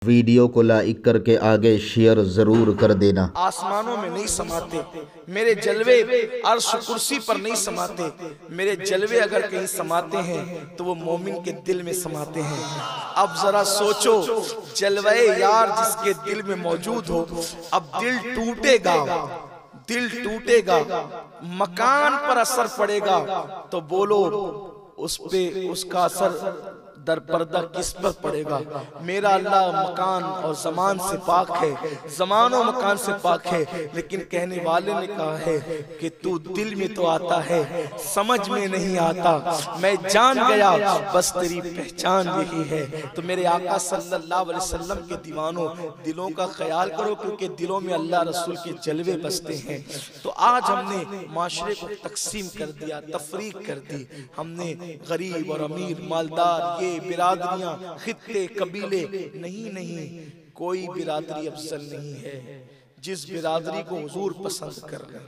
Video को like करके आगे शेयर जरूर कर देना। आसमानों में नहीं समाते मेरे जलवे, अर्श कुर्सी पर नहीं समाते मेरे जलवे, अगर कहीं समाते हैं तो वो मोमिन के दिल में समाते हैं। अब जरा सोचो, जलवे यार जिसके दिल में मौजूद हो, अब दिल टूटेगा, दिल टूटेगा, मकान पर असर पड़ेगा तो बोलो उस पे उसका असर दर पर्दा किस पर पड़ेगा। मेरा अल्लाह मकान और जमान से पाक है, जमान और मकान से पाक है, लेकिन कहने वाले ने कहा है कि तू दिल में तो आता है, समझ में नहीं आता, मैं जान गया बस तेरी पहचान यही है। तो मेरे आका सल्लल्लाहु अलैहि वसल्लम के दीवानों, दिलों का ख्याल करो, क्योंकि दिलों में अल्लाह रसूल के जलवे बसते हैं। तो आज हमने माशरे को तकसीम कर दिया, तफरीक कर दी हमने, गरीब और अमीर, मालदार, ये बिरादरियां, खित्ते, कबीले, नहीं, कोई बिरादरी अफजल नहीं है। जिस बिरादरी को हुजूर पसंद कर ले,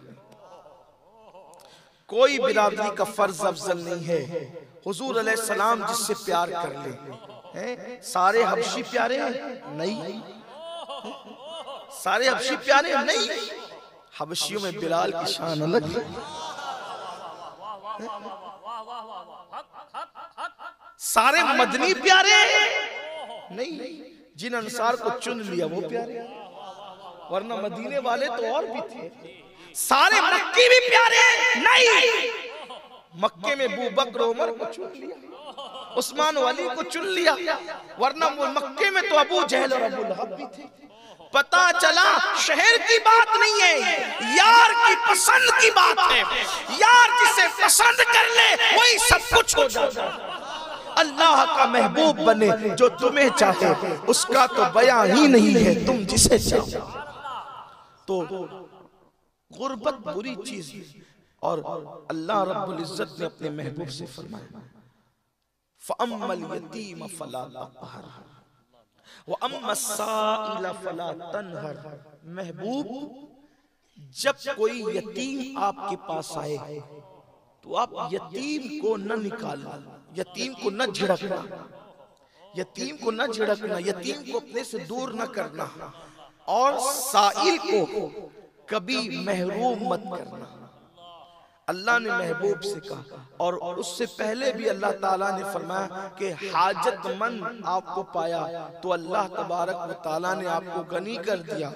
कोई बिरादरी का फर्ज अफजल नहीं है। हुजूर अलैहिस्सलाम जिससे प्यार कर ले, हैं सारे हबशी प्यारे हैं? नहीं। सारे हबशी प्यारे हैं? नहीं। हबशियों में बिलाल की शान अलग है। सारे मदनी प्यारे नहीं, जिन अंसार को चुन लिया वो प्यारे, वरना मदीने वाले तो और भी थे। सारे मक्की भी प्यारे नहीं, मक्के में अबू बकर उमर को चुन लिया, उस्मान वाली को चुन लिया, वरना वो मक्के में तो अबू जहल और अबू लहब भी थे। पता चला शहर की बात नहीं है, यार की पसंद की बात है। यार जिसे पसंद कर ले वही सब कुछ हो जाता है। अल्लाह का महबूब बने जो तुम्हें चाहे, उसका तो बयां ही नहीं है, तुम जिसे चाहो। तो गुर्बत बुरी चीज है, और अल्लाह रब्बुल इज्जत ने अपने महबूब से फरमाया, फअम्मल यतीम फला तक़हर व अम्मा साइल फला तनहर। महबूब, जब कोई यतीम आपके पास आए तो आप यतीम को न निकालना, यतीम को न झिड़कना, यतीम को न झिड़कना, यतीम को अपने से दूर न करना, और साइल को कभी महरूम मत करना। अल्लाह ने महबूब से कहा, और उससे पहले भी अल्लाह ताला ने फरमाया कि हाजतमंद आपको पाया तो अल्लाह तबारक व ताला ने आपको गनी कर दिया,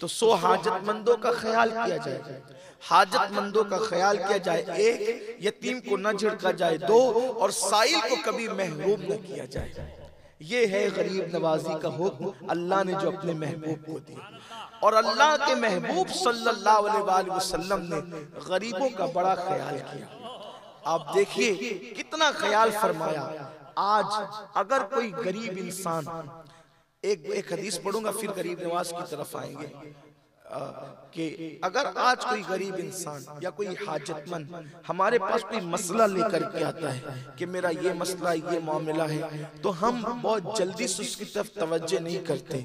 तो 100 हाजतमंदों का ख्याल किया जाए, हाजतमंदों का ख्याल किया जाए, एक यतीम को न झिड़का जाए, 2 और साइल को कभी महरूम न किया जाए। ये है गरीब नवाजी का हुक्म अल्लाह ने जो अपने महबूब को दिया। और अल्लाह के महबूब सल्लल्लाहु अलैहि वसल्लम ने गरीबों का बड़ा ख्याल किया। आप देखिए कितना ख्याल फरमाया। आज अगर कोई गरीब इंसान, एक हदीस पढ़ूंगा फिर गरीब नवाज की तरफ आएंगे, कि अगर आज कोई गरीब इंसान या कोई हाजतमंद हमारे पास कोई मसला लेकर के आता है कि मेरा ये मसला, ये मामला है, तो हम बहुत जल्दी से उसकी तरफ तवज्जो नहीं करते,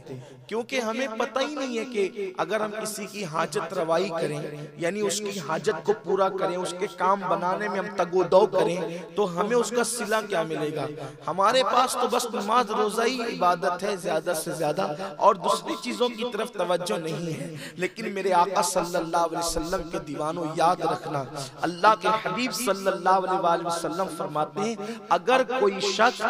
क्योंकि हमें पता ही नहीं है कि अगर हम किसी की हाजत रवाई करें, यानी उसकी हाजत को पूरा करें, उसके काम बनाने में हम तगोदौ करें, तो हमें उसका सिला क्या मिलेगा। हमारे पास तो बस नमाज रोजा ही इबादत है ज्यादा से ज्यादा, और दूसरी चीजों की तरफ तवज्जो नहीं है। लेकिन मेरे आका सल्लल्लाहु अलैहि वसल्लम के दीवानों, याद रखना, अल्लाह के हबीब सल्लल्लाहु अलैहि वसल्लम फरमाते हैं, अगर कोई शख्स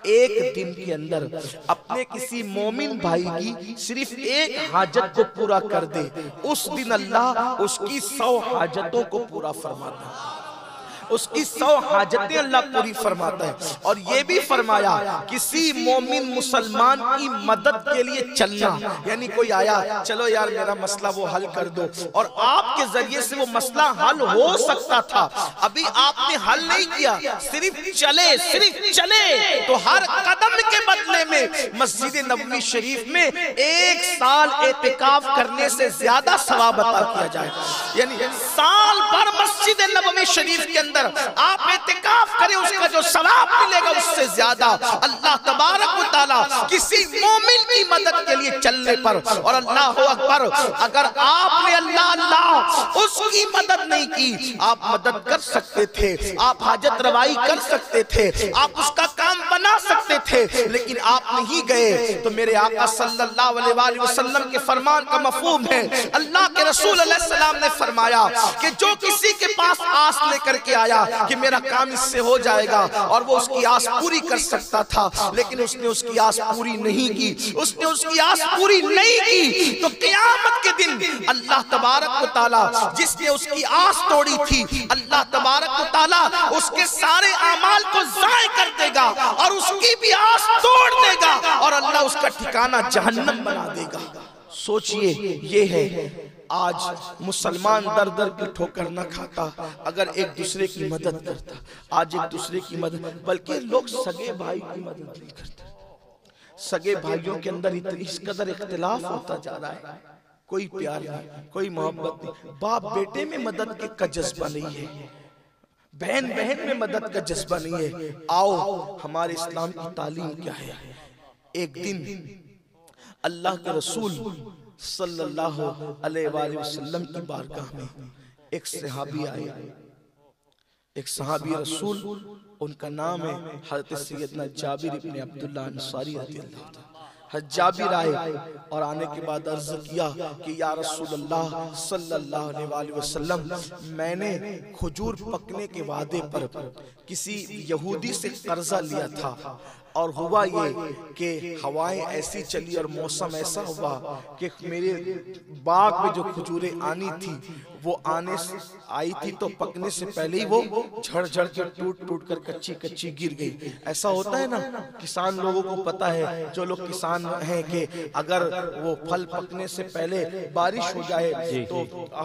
एक दिन के अंदर अपने किसी मोमिन भाई की सिर्फ एक हाजत को पूरा कर दे, उस दिन अल्लाह उसकी 100 हाजतों को पूरा फरमाता है, उसकी 100 हाजतें अल्लाह पूरी फरमाता है। और ये भी फरमाया किसी मोमिन मुसलमान की मदद के लिए चलना, यानी कोई आया, चलो यार मेरा मसला वो हल कर दो, और आपके जरिए से वो मसला हल हो सकता था, अभी आपने हल नहीं किया, सिर्फ चले, तो हर कदम के बदले में मस्जिद नबवी शरीफ में 1 साल एतिकाफ करने से ज्यादा सवाब अता किया जाए। यानी साल भर मस्जिद नबवी शरीफ के अंदर आप एतिकाफ करें, उसका जो सवाब मिलेगा उससे ज्यादा अल्लाह तबारक व तआला किसी मोमिन की मदद के लिए लिए चलने पर। और अल्लाह अकबर, अगर आपने अल्लाह अल्लाह उसकी मदद नहीं की, आप मदद कर सकते थे, आप हाजत रवाई कर सकते थे, आप उसका काम बना सकते थे, लेकिन आप नहीं गए। तो मेरे आका सल्लल्लाहु अलैहि वसल्लम के फरमान का मफहूम है, अल्लाह के रसूल अलैहि सलाम ने फरमाया कि जो किसी के पास आस लेकर के आया कि मेरा काम इससे हो जाएगा, और वो उसकी आस पूरी कर सकता था, लेकिन उसने उसकी आस पूरी नहीं की, उसने उसकी आस पूरी नहीं की, तो क़यामत के दिन अल्लाह तबारक व तआला जिसने उसकी आस तोड़ी थी, अल्लाह तबारक व तआला उसके सारे अमाल को ज़ाय कर देगा और उसकी भी आस तोड़ देगा, और अल्लाह उसका ठिकाना जहन्नम बना देगा। सोचिए, ये है आज मुसलमान दर दर की ठोकर न खाता, अगर एक दूसरे की मदद करता। आज एक दूसरे की मदद, बल्कि लोग सगे भाई की मदद नहीं करते। सगे भाइयों के अंदर इस कदर इख्तिलाफ होता जा रहा है, कोई प्यार नहीं, कोई मोहब्बत नहीं। बाप बेटे में मदद का जज्बा नहीं है, बहन बहन में मदद का जज्बा नहीं है। आओ, हमारे इस्लाम की तालीम क्या है। एक दिन अल्लाह के रसूल सल्लल्लाहु अलैहि वसल्लम की बारगाह में एक सहाबी आए, एक सहाबी रसूल, उनका नाम है हज़रत सैयदना जाबिर इब्न अब्दुल्लाह अंसारी रज़ियल्लाहु अन्हु। जाबिर आए और आने के बाद अर्ज किया कि या रसूलल्लाह सल्लल्लाहु अलैहि वसल्लम, मैंने खजूर पकने के वादे पर किसी यहूदी से कर्जा लिया था, और हुआ ये कि हवाएं ऐसी चली और मौसम ऐसा हुआ कि मेरे बाग में जो खजूरें आनी थी वो आई थी, तो पकने से पहले ही वो झड़ झड़ के टूट टूट कर कच्ची कच्ची गिर गई। ऐसा होता है ना, किसान लोगों को पता है, जो लोग किसान हैं, कि अगर वो फल पकने से पहले बारिश हो जाए तो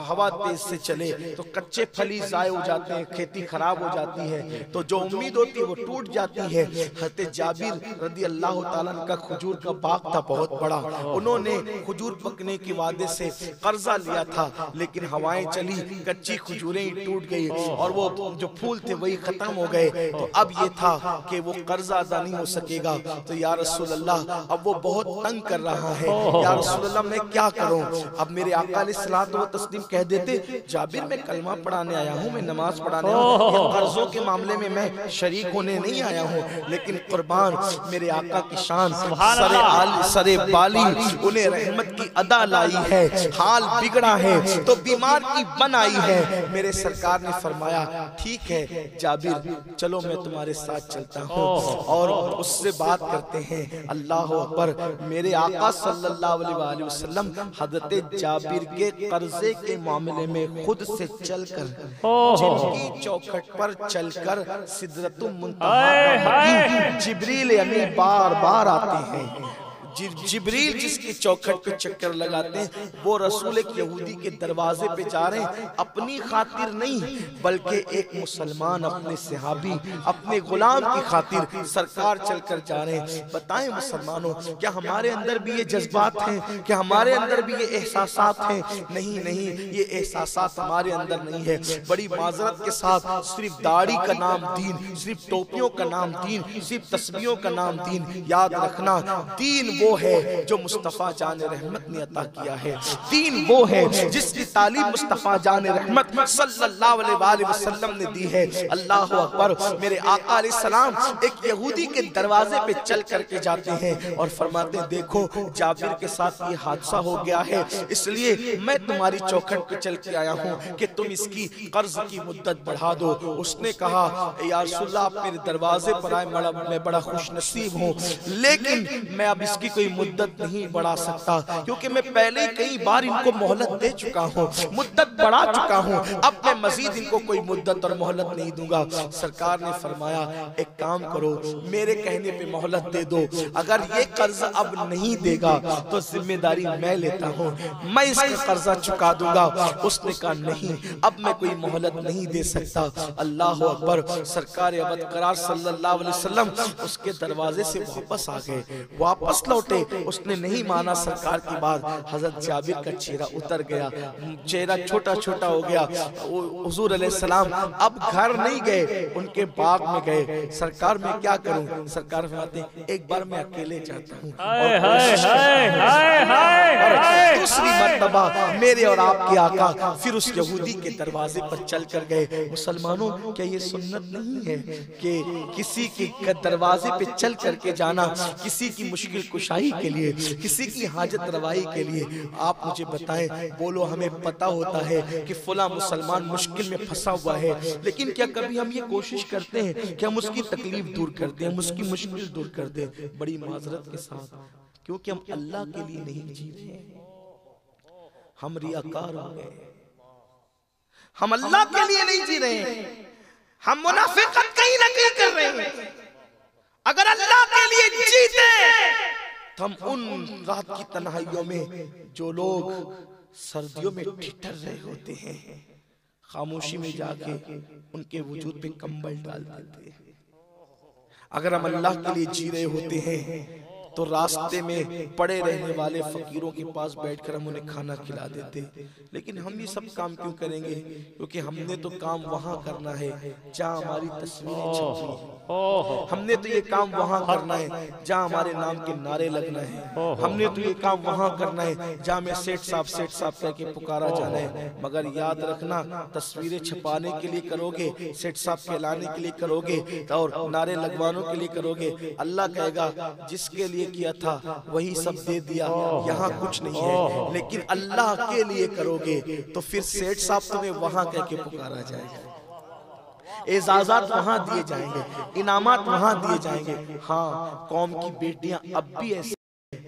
हवा तेज से चले तो कच्चे फल ही ज़ाय हो जाते हैं, खेती खराब हो जाती है, तो जो उम्मीद होती है वो टूट जाती है। हज़रत जाबिर रज़ी अल्लाह ताला अन्हु का खजूर का बाग था बहुत बड़ा, उन्होंने खजूर पकने के वादे से कर्जा लिया था, लेकिन हवाएं चली, कच्ची खजूरें ही टूट गई और वो जो फूल थे वही खत्म हो गए। तो अब ये था कि वो कर्जा अदा नहीं हो सकेगा। तो या रसूल अल्लाह, अब वो बहुत तंग कर रहा है, या रसूल अल्लाह मैं क्या करूं। अब मेरे आका अलैहिस्सलातु व तस्लीम कह देते, जाबिर मैं कलमा पढ़ाने आया हूं, मैं नमाज पढ़ाने आया हूं, कर्जों के मामले में मैं शरीक होने नहीं आया हूं, लेकिन कुर्बान मेरे आका की शान सरे बाली, उन्हें रहमत की अदा लाई है, हाल बिगड़ा है तो बीमार की बनाई है। मेरे सरकार ने फरमाया ठीक है जाबिर, चलो मैं तुम्हारे साथ चलता हूँ और उससे बात करते हैं। अल्लाह अकबर। मेरे आका सल्लल्लाहु अलैहि वसल्लम हज़रत जाबिर के कर्जे के मामले में खुद से चलकर, जिनकी चौखट पर चलकर सिदरतुल मुंतहा जिब्रील अमीन बार बार आते हैं। जिब्रील जिसकी चौखट पे चक्कर लगाते हैं, वो रसूल एक यहूदी के दरवाजे पे जा रहे हैं, अपनी खातिर नहीं बल्कि एक मुसलमान अपने सहाबी अपने गुलाम की खातिर सरकार चलकर जा रहे हैं। बताएं मुसलमानों, क्या हमारे अंदर भी ये जज्बात हैं, क्या हमारे अंदर भी ये एहसासात हैं? नहीं नहीं, ये एहसासात हमारे अंदर नहीं है। बड़ी माजरत के साथ सिर्फ दाढ़ी का नाम दीन, सिर्फ टोपियों का नाम दीन, सिर्फ तस्बीहों का नाम दीन। याद रखना, दीन वो है जो मुस्तफा जान रहमत ने अता किया है। दीन वो है जिसकी तालीम मुस्तफा जान रहमत सल्लल्लाहु अलैहि वसल्लम ने दी है। अल्लाह अकबर। मेरे आका अलैहि सलाम एक यहूदी के दरवाजे पे चल करके जाते हैं और फरमाते हैं, देखो जाबिर के साथ ये हादसा हो गया है, इसलिए मैं तुम्हारी चौखट पे चल के आया हूँ कि तुम इसकी कर्ज की मुद्दत बढ़ा दो। उसने कहा, या रसूलल्लाह आप मेरे दरवाजे पर आए, मैं बड़ा खुश नसीब हूँ, लेकिन मैं अब इसकी कोई मुद्दत नहीं बढ़ा सकता, क्योंकि मैं पहले कई बार इनको मोहलत दे चुका हूँ, मुद्दत बढ़ा चुका हूँ, अब मैं मजीद इनको कोई मुद्दत और मोहलत नहीं दूंगा। सरकार ने फरमाया, एक काम करो, मेरे कहने पे मोहलत दे दो, अगर ये कर्ज अब नहीं देगा तो जिम्मेदारी मैं लेता हूँ, मैं इसका कर्जा चुका दूंगा। उसने कहा, नहीं, अब मैं कोई मोहलत नहीं दे सकता। अल्लाह अकबर। सरकार अबदकरार सल्लल्लाहु अलैहि वसल्लम उसके दरवाजे से वापस आ गए, वापस लौटे। उसने नहीं माना सरकार की बात। हजरत जाबिर का चेहरा उतर गया, चेहरा छोटा छोटा हो गया। हुजूर अलैहिस्सलाम अब घर नहीं गए, उनके बाग में गए। सरकार मैं क्या करूं? सरकार फरमाते, एक बार मैं अकेले जाता हूं और और दूसरी मर्तबा मेरे और आपके आका फिर उस यहूदी के दरवाजे पर चल कर गए। मुसलमानों, क्या ये सुन्नत नहीं है कि किसी के दरवाजे पे चल करके जाना, किसी की मुश्किल कुशाई के लिए, किसी की हाजत रवाई के लिए? आप मुझे बताएं, बोलो, हमें पता होता है कि फला मुसलमान मुश्किल में फंसा हुआ है, लेकिन क्या कभी हम ये कोशिश करते हैं कि हम उसकी तकलीफ दूर कर दें, हम उसकी मुश्किल दूर कर दें? बड़ी माजरत के साथ, क्योंकि हम अल्लाह के लिए नहीं जी रहे, हम रियाकार हो गए, हम अल्लाह के लिए नहीं जी रहे, हम मुनाफिकत कहीं ना कहीं कर रहे हैं। अगर अल्लाह के लिए जीते तो हम उन रात की तन्हाइयों में, जो लोग सर्दियों में ठिठर रहे होते हैं, खामोशी में जाके उनके वजूद पे कंबल डाल देते हैं। अगर हम अल्लाह के लिए जी रहे होते हैं तो रास्ते में पड़े रहने वाले फकीरों के पास बैठकर हम उन्हें खाना खिला देते। लेकिन हम ये सब काम क्यों करेंगे? क्योंकि हमने तो काम वहां करना है जहां हमारी तस्वीरें छपी हैं। हमने तो ये काम वहां करना है जहां हमारे नाम के नारे लगना है। हमने तो ये काम वहां करना है जहां में सेठ साहब करके पुकारा जाना है। मगर याद रखना, तस्वीरें छपाने के लिए करोगे, सेठ साहब कहलाने के लिए करोगे और नारे लगवाने के लिए करोगे, अल्लाह कहेगा जिसके लिए किया था वही सब दे दिया, यहाँ कुछ नहीं है। लेकिन अल्लाह के लिए करोगे तो फिर सेठ साहब तुम्हें वहां कह के पुकारा जाएगा, एजाज़ात वहां दिए जाएंगे, इनामात वहां दिए जाएंगे। हाँ, कौम की बेटियां अब भी ऐसी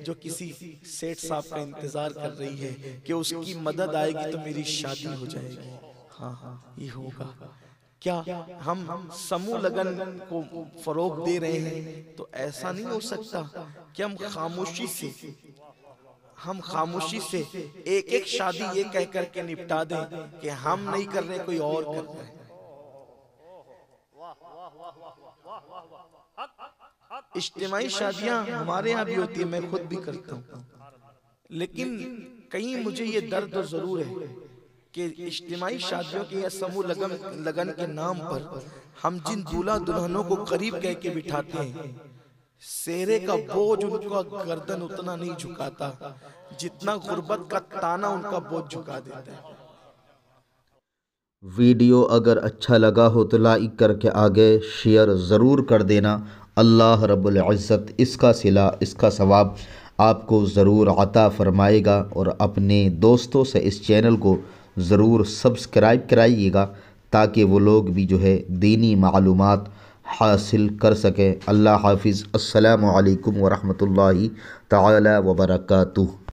जो किसी सेठ साहब का इंतजार कर रही है कि उसकी मदद आएगी तो मेरी शादी हो जाएगी। हाँ, ये होगा। क्या हम समूह लगन को फरोग दे रहे हैं? तो ऐसा नहीं हो सकता कि हम खामोशी से एक एक शादी ये कह करके निपटा दें कि हम नहीं कर रहे, कोई और कर रहा है। इज्तिमाई शादियां हमारे यहाँ भी होती है, मैं खुद भी करता हूँ, लेकिन कहीं मुझे ये दर्द जरूर है कि इज्तिमाई शादियों के या समूह लगन के नाम पर हम जिन दूल्हा दुल्हनों को करीब कह के बिठाते हैं, सेहरे का बोझ उनका गर्दन उतना नहीं झुकाता जितना गुर्बत का ताना उनका बोझ झुका देता है। वीडियो अगर अच्छा लगा हो तो लाइक करके आगे शेयर ज़रूर कर देना। अल्लाह रब्बुल इज़्ज़त इसका सिला, इसका सवाब आपको ज़रूर अता फ़रमाएगा। और अपने दोस्तों से इस चैनल को ज़रूर सब्सक्राइब कराइएगा ताकि वो लोग भी जो है दीनी मालूमात हासिल कर सकें। अल्लाह हाफिज़। अस्सलामु अलैकुम व रहमतुल्लाहि तआला व बरकातुहू।